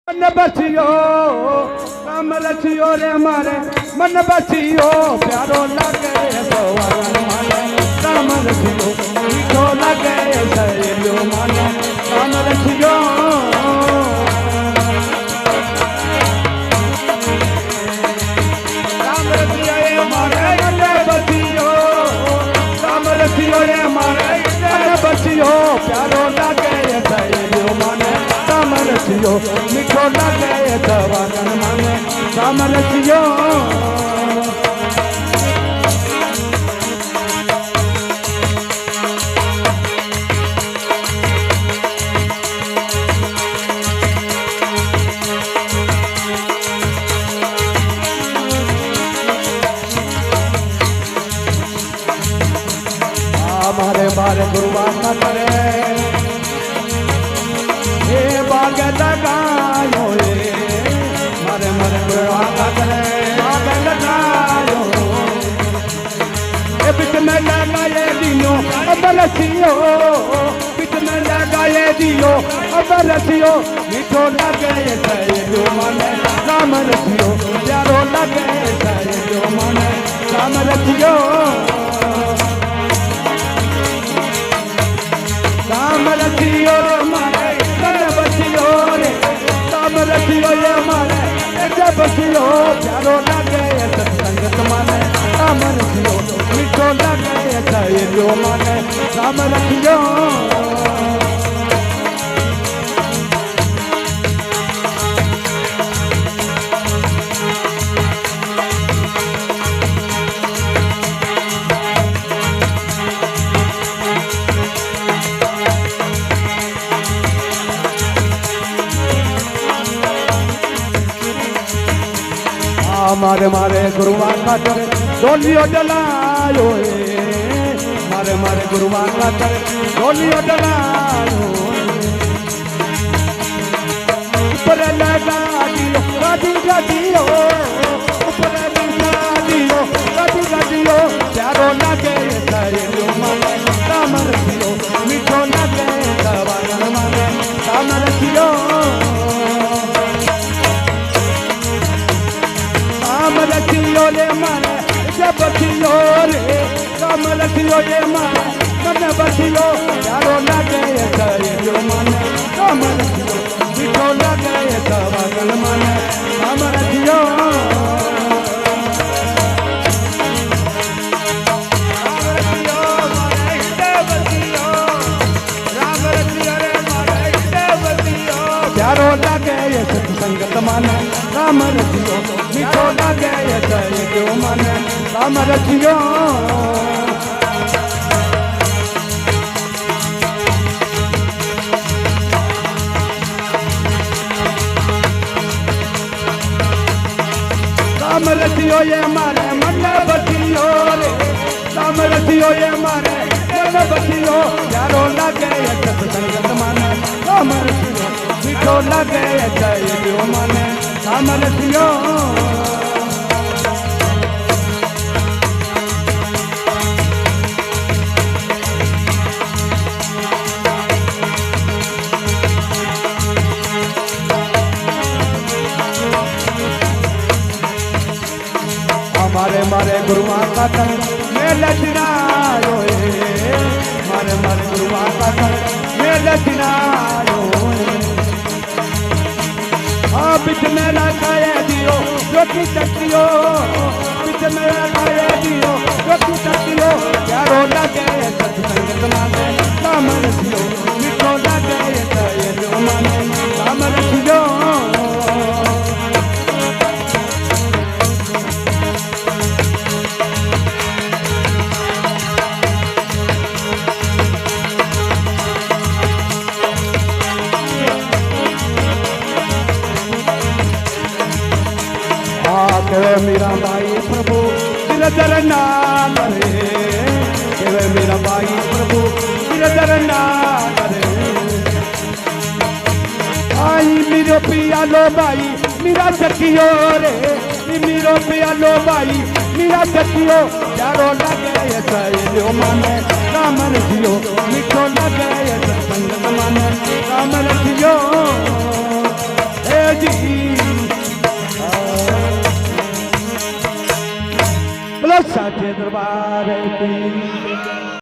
मन बसियो राम रसियो रे मारे मन बसियो प्यारो लगे भगवान माने राम रसियो मीठो लगे सहेलो माने राम रसियो राम रसियो रे मारे मन बसियो राम रसियो रे मारे मन बसियो प्यारो लगे सहेलो माने राम रसियो मीठो लगे भगवान माने राम रसियो हमारे बारे गुरुवार न करे हे बाग लगायो मारे मारे गुरुवार न करे बाग लगायो बिच में लगाए दियो अब रसियो बिच में लगाए दियो अब रसियो मीठो लगे सहेलो माने राम रसियो प्यारो लगे सहेलो माने राम रसियो राम रसियो रे मारे मन बसियो रे राम रसियो ये मारे जब बसियो प्यारो लगे सत्संगत माने राम रसियो मीठो लगे सहेलो माने राम रसियो मारे मारे गुरुवार का करे डोलियो डलायो मारे मारे गुरुवार का करे डोलियो डलायो ऊपर लगा दियो गाड़ी गाड़ियो ऊपर लगा दियो गाड़ी गाड़ियो प्यारो लगे सहेलो माने राम रसियो मीठो लगे भगवान माने राम रसियो राम रसियो रे माने जब बसियो रे राम रसियो ये माने मन बसियो प्यारो लगे सहेलो माने राम रसियो मीठो लगे भगवान माने राम रसियो प्यारो लगे सत्संगत माने राम रसियो मीठो लगे सहेलो माने राम रसियो राम रसियो ये मारे मन बसियो रे राम रसियो ये मारे मन बसियो प्यारो लगे सत्संगत माने राम रसियो मीठो लगे सहेलो माने राम रसियो मारे मारे गुरुवार का कर मैं लचनायो मारे मारे गुरुवार का कर मैं लचनायो बिच में लगाए दियो जो की चक्रियो बिच में लगाए दियो जो की चक्रियो प्यारो लगे सत्संगत माने राम रसियो मीठो लगे सहेलो माने राम रसियो मेरा भाई प्रभु गिरधर नाम रे केवे मेरा भाई प्रभु गिरधर नाम रे आई मेरो पिया लो भाई मेरा सखियो रे मेरो पिया लो भाई मेरा सखियो प्यारो लगे सहेलो माने राम रसियो मीठो लगे सत्संगत माने राम रसियो જી બોલો સાચે દરબાર કી